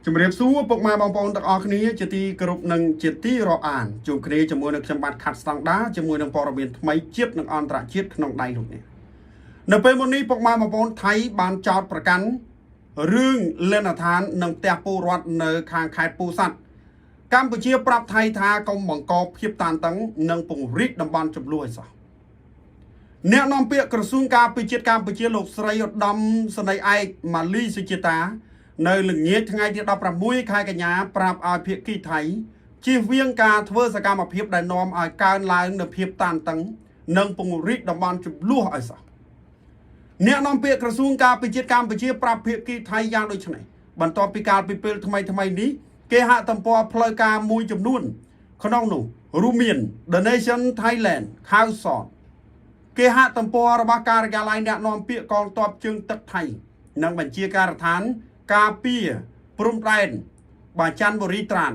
ជំរាបសួរពុកម៉ែបងប្អូនទាំងអស់គ្នាជាទីគោរពនិងជាទីរាប់អានជួបគ្នាជាមួយនឹងខ្ញុំបាទខាត់ស្តង់ដាជាមួយនឹងព័ត៌មានថ្មីជាតិនិងអន្តរជាតិក្នុងដៃលោកនេះនៅពេលមុននេះពុកម៉ែបងប្អូនថៃបានចោទប្រកាន់រឿងលិនដ្ឋាននិងផ្ទះពលរដ្ឋនៅខាងខេត្តពោធិ៍សាត់កម្ពុជាប្រាប់ថៃថាកុំបង្កភាពតានតឹងនិងពង្រីកតំបន់ចំនួនឲ្យសោះអ្នកនាំពាក្យក្រសួងការពារជាតិកម្ពុជាលោកស្រីឧត្តមសេនីយ៍ឯកម៉ាលីសុជាតានៅល្ងាចថ្ងៃទី16ខែកញ្ញាប្រាប់ឲ្យភាគីថៃជៀសវាងការធ្វើសកម្មភាពដែលនាំឲ្យកើនឡើងនូវភាពតានតឹងនិងពង្រីកតំបន់ចំនួនឲ្យសោះអ្នកនាំពាក្យក្រសួងការពារជាតិកម្ពុជាប្រាប់ភាគីថៃយ៉ាងដូចនេះបន្ទាប់ពីការពីពេលថ្មីនេះគេហាក់ទំព័រផ្លូវការមួយចំនួនក្នុងនោះរួមមាន The Nation Thailand Council គេហាក់ទំព័ររបស់ការិយាល័យអ្នកនាំពាក្យកងទ័ពជើងទឹកថៃនិងបញ្ជាការដ្ឋានការពារព្រំដែនបាច័ន្ទបុរីត្រាន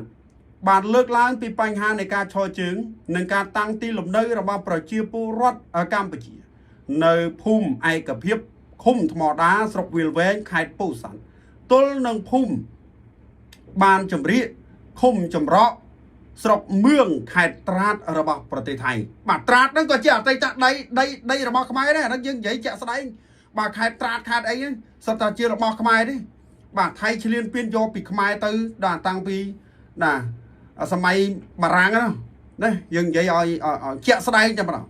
បានលើកឡើងពីបញ្ហានៃការឈរជើងនិងការតាំងទីលំនៅរបស់ប្រជាពលរដ្ឋកម្ពុជានៅភូមិឯកភាពឃុំថ្មដាស្រុកវាលវែងខេត្តពោធិ៍សាត់ទល់នឹងភូមិបានចម្រៀកឃុំចម្រក់ស្រុកមឿងខេត្តត្រាតរបស់ប្រទេសថៃបាទត្រាតហ្នឹងក៏ជាអតីតដីរបស់ខ្មែរដែរហ្នឹងយើងនិយាយជាក់ស្ដែងបាទខេត្តត្រាតខេត្តអីហ្នឹងសុទ្ធតែជារបស់ខ្មែរទេបាទថៃឈ្លានពានយកពីខ្មែរទៅដល់តាំងពីសម័យបារាំងណាយើងនិយាយឲ្យជាក់ស្ដែងតែម្ដង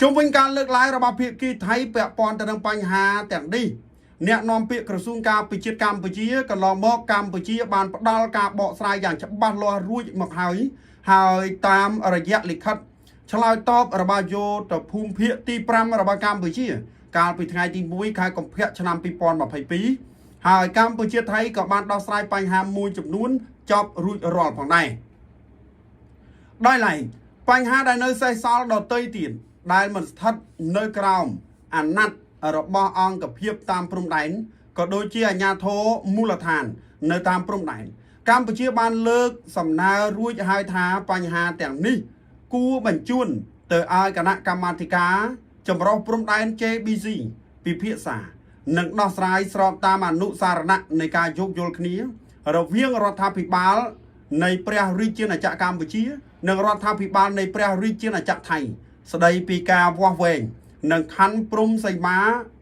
ជុំវិញការលើកឡើងរបស់ភាគីថៃពាក់ព័ន្ធទៅនឹងបញ្ហាទាំងនេះអ្នកនាំពាក្យក្រសួងការពារជាតិកម្ពុជាកន្លងមកកម្ពុជាបានផ្ដល់ការបកស្រាយយ៉ាងច្បាស់លាស់រួចមកហើយតាមរយៈលិខិតឆ្លើយតបរបស់យោធភូមិភាគទី5របស់កម្ពុជាកាលពីថ្ងៃទី1ខែកុម្ភៈឆ្នាំ2022ហើយកម្ពុជាថៃក៏បានដោះស្រាយបញ្ហាមួយចំនួនចប់រួចរាល់ផងដែរដោយឡែកបញ្ហាដែលនៅសេសសល់ដទៃទៀតដែលមិនស្ថិតនៅក្រោមអាណត្តិរបស់អង្គភាពតាមព្រំដែនក៏ដូចជាអាជ្ញាធរមូលដ្ឋាននៅតាមព្រំដែនកម្ពុជាបានលើកសំណើរួចហើយថាបញ្ហាទាំងនេះគួរបញ្ជូនទៅឲ្យគណៈកម្មាធិការចម្រុះព្រំដែន JBC ពិភាក្សានិងដោះស្រាយស្របតាមអនុសារណៈនៃការយោគយល់គ្នារវាងរដ្ឋាភិបាលនៃព្រះរាជាណាចក្រកម្ពុជានិងរដ្ឋាភិបាលនៃព្រះរាជាណាចក្រថៃស្ដីពីការវាស់វែងនិងខណ្ឌព្រំសីមា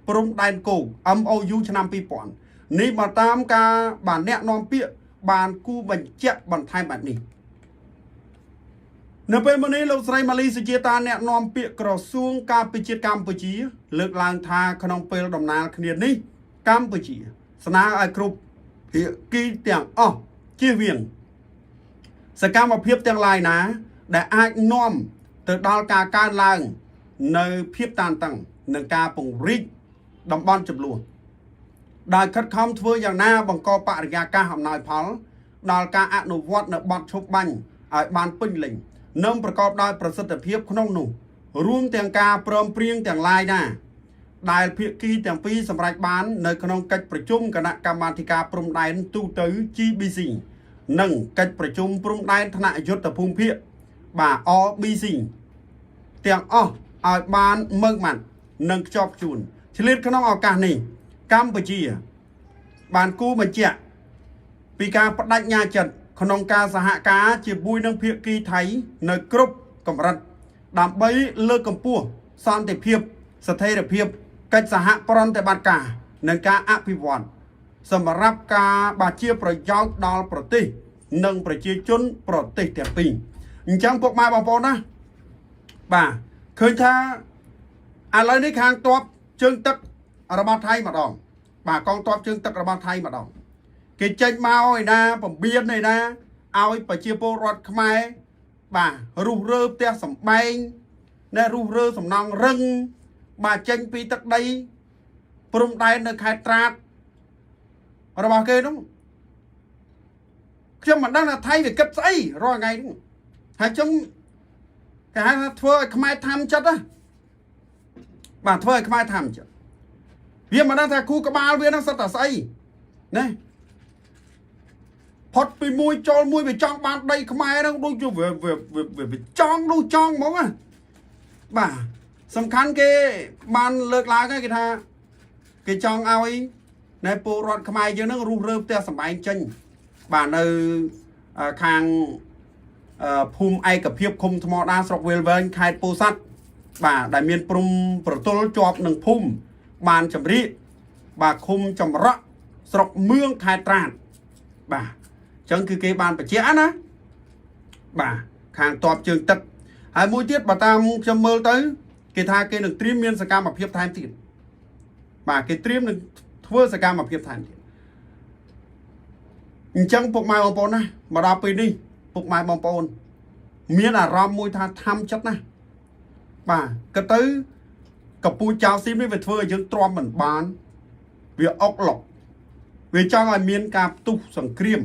ព្រំដែនគោក MOU ឆ្នាំ2000នេះមកតាមការបានអ្នកនាំពាក្យបានគូបញ្ជាក់បន្ថែមបែបនេះនៅពេលនេះលោកស្រីម៉ាលីសុជាតាអ្នកនាំពាក្យក្រសួងការពារជាតិកម្ពុជាលើកឡើងថាក្នុងពេលដំណើរគ្នានេះកម្ពុជាស្នើឲ្យគ្រប់ភាគីទាំងអស់ជៀសវាងសកម្មភាពទាំងឡាយណាដែលអាចនាំទៅដល់ការកើនឡើងនៅភាពតានតឹងនិងការពង្រីកតំបន់ជម្លោះដោយខិតខំធ្វើយ៉ាងណាបង្កបរិយាកាសអំណោយផលដល់ការអនុវត្តនៅបទឈប់បាញ់ឲ្យបានពេញលេញនិងប្រកបដោយប្រសិទ្ធភាពក្នុងនោះរួមទាំងការព្រមព្រៀងទាំងឡាយណាដែលភាគីទាំងពីរសម្រេចបាននៅក្នុងកិច្ចប្រជុំគណៈកម្មាធិការព្រំដែនទូទៅ GBC និងកិច្ចប្រជុំព្រំដែនថ្នាក់យុទ្ធភូមិភាគបាទ RBC ទាំងអស់ឲ្យបានម៉ឺងម៉ាត់និងខ្ជាប់ខ្ជួនឆ្លៀតក្នុងឱកាសនេះកម្ពុជាបានគូបញ្ជាក់ពីការបដិញ្ញាចិត្តក្នុងការសហការជាមួយនឹងភាគីថៃនៅគ្រប់កម្រិតដើម្បីលើកកម្ពស់សន្តិភាពស្ថិរភាពកិច្ចសហប្រតិបត្តិការនិងការអភិវឌ្ឍសម្រាប់ការបាជាប្រយោជន៍ដល់ប្រទេសនិងប្រជាជនប្រទេសទាំងពីរអញ្ចឹងពុកម៉ែបងប្អូនណាបាទឃើញថាឥឡូវនេះខាងទ័ពជើងទឹករបស់ថៃម្ដងបាទកងទ័ពជើងទឹករបស់ថៃម្ដងគេចេញមកឯណាពំបៀនឯណាឲ្យប្រជាពលរដ្ឋខ្មែរបាទរុះរើផ្ទះសម្បែងណែរុះរើសំណង់រឹងបាទចេញពីទឹកដីព្រំដែននៅខេត្តត្រាតរបស់គេនោះខ្ញុំមិនដឹងថាថៃវាគិតស្អីរាល់ថ្ងៃនេះហើយចឹងគេហៅថាធ្វើឲ្យខ្មែរthamចិត្តណាបាទធ្វើឲ្យខ្មែរthamចិត្តវាមិនដឹងថាគូក្បាលវានឹងសិតតែស្អីណាផុតពីមួយចូលមួយវាចង់បានដីខ្មែរហ្នឹងដូចជាវាចង់នោះចង់ហ្មងណាបាទសំខាន់គេបានលើកឡើងហើយគេថាគេចង់ឲ្យ Này bộ rọt khmai dương nó rù rơ tè sầm bài chênh បាទនៅខាងភូមិឯកភាពឃុំថ្មដាស្រុកវាលវែងខេត្តពោធិ៍សាត់បាទដែលមានព្រំប្រទល់ជាប់នឹងភូមិបានចម្រៀកបាទឃុំចម្រក់ស្រុកមឿងខេត្តត្រាតបាទអញ្ចឹងគឺគេបានបញ្ជាក់ណាបាទខាងតបជើងទឹកហើយមួយទៀតបើតាមខ្ញុំមើលទៅគេថាគេនឹងត្រៀមមានសកម្មភាពថែមទៀតបាទគេត្រៀមនឹងធ្វើសកម្មភាពថែមទៀតអញ្ចឹងពុកម៉ែបងប្អូនណាមកដល់ពេលនេះពុកម៉ែបងប្អូនមានអារម្មណ៍មួយថាធំចិត្តណាបាទក៏ទៅកពូចៅស៊ីមនេះវាធ្វើឲ្យយើងទ្រាំមិនបានវាអុកឡុកវាចង់ឲ្យមានការផ្ទុះសង្គ្រាម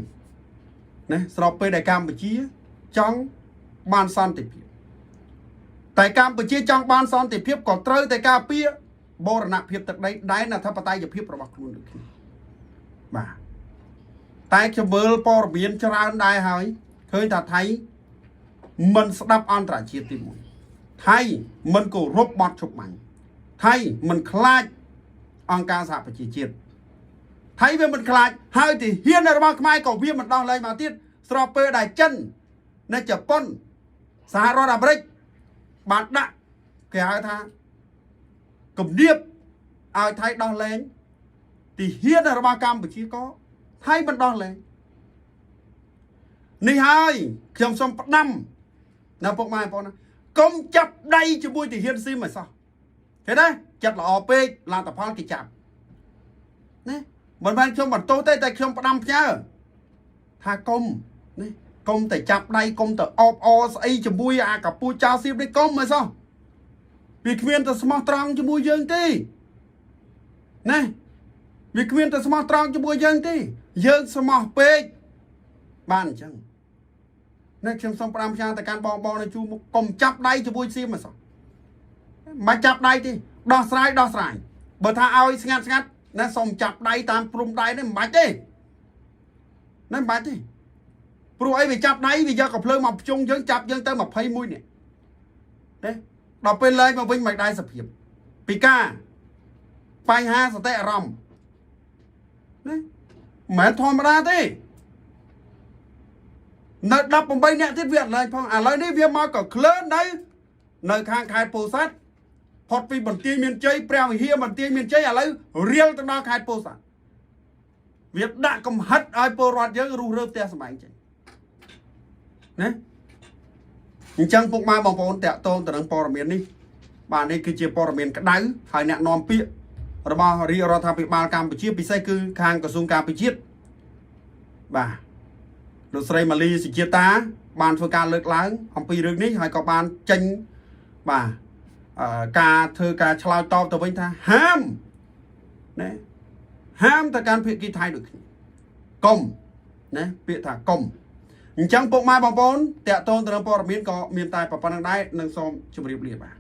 ណាស្របពេលដែលកម្ពុជាចង់បានសន្តិភាពតែកម្ពុជាចង់បានសន្តិភាពក៏ត្រូវតែការពារបូរណភាពទឹកដីដែនអធិបតេយ្យភាពរបស់ខ្លួនដូចគ្នាបាទតែខ្ញុំមើលព័ត៌មានច្រើនដែរហើយឃើញថាថៃមិនស្ដាប់អន្តរជាតិទី1ថៃមិនគោរពបទជប់បាញ់ថៃមិនខ្លាចអង្គការសហប្រជាជាតិថៃវាមិនខ្លាចហើយទីហ៊ានរបស់ខ្មែរក៏វាមិនដោះលែងមកទៀតស្របពេលដែលចិននៅជប៉ុនសហរដ្ឋអាមេរិកបានដាក់គេហៅថាគំនាបឲ្យថៃដោះលែងទីហ៊ានរបស់កម្ពុជាក៏ថៃមិនដោះលែងនេះហើយខ្ញុំសូមផ្ដាំនៅពុកម៉ែបងប្អូនណាកុំចាប់ដៃជាមួយទីហ៊ានស៊ីមឲ្យសោះឃើញទេចិត្តល្អពេកលទ្ធផលគេចាប់ណាមិនមែនខ្ញុំបន្ទោសទេតែខ្ញុំផ្ដាំផ្ញើថាកុំនេះកុំតែចាប់ដៃកុំទៅអបអស្អីជាមួយអាកពូចៅស៊ីមនេះកុំឲ្យសោះវាគ្មានតែស្មោះត្រង់ជាមួយយើងទេណាវាគ្មានតែស្មោះត្រង់ជាមួយយើងទេយើងស្មោះពេកបានអញ្ចឹងនេះខ្ញុំសូមផ្ដាំផ្ញើទៅកាន់បងប្អូននៅជួរមុខកុំចាប់ដៃជាមួយសៀមមកសោះមិនចាប់ដៃទេដោះស្រាយបើថាឲ្យស្ងាត់ណាសូមចាប់ដៃតាមព្រំដៃនេះមិនបាច់ទេណាមិនបាច់ទេព្រោះអីវាចាប់ដៃវាយកកំភ្លើងមកភ្ជុងយើងចាប់យើងទៅ21នេះទេដល់ពេលលែងមកវិញមិនដែរសភាពពីការបញ្ហាសតិអារម្មណ៍ណាមិនធម្មតាទេនៅ18នាក់ទៀតវាអត់លែងផងឥឡូវនេះវាមកក៏ក្លឿននៅខាងខេត្តពោធិ៍សាត់ផុតពីបន្ទាយមានជ័យព្រះវិហារបន្ទាយមានជ័យឥឡូវរៀលទៅដល់ខេត្តពោធិ៍សាត់វាដាក់កំហិតឲ្យពលរដ្ឋយើងរុះរើផ្ទះសម្បែងចេញណាអញ្ចឹងពុកម៉ែបងប្អូនតាក់ទងទៅនឹងព័ត៌មាននេះបាទនេះគឺជាព័ត៌មានក្តៅហើយអ្នកនាំពាក្យរបស់រាជរដ្ឋាភិបាលកម្ពុជាពិសេសគឺខាងក្រសួងការពារជាតិបាទលោកស្រីម៉ាលីសុជាតាបានធ្វើការលើកឡើងអំពីរឿងនេះហើយក៏បានចេញបាទការធ្វើការឆ្លើយតបទៅវិញថាហាមណាហាមទៅកាន់ភាគីថៃដូចគ្នាកុំណាពាក្យថាកុំអញ្ចឹងពុកម៉ែបងប្អូនតាក់ទងទៅនឹងព័ត៌មានក៏មានតែប៉ុណ្្នឹងដែរនឹងសូមជម្រាបលាបាទ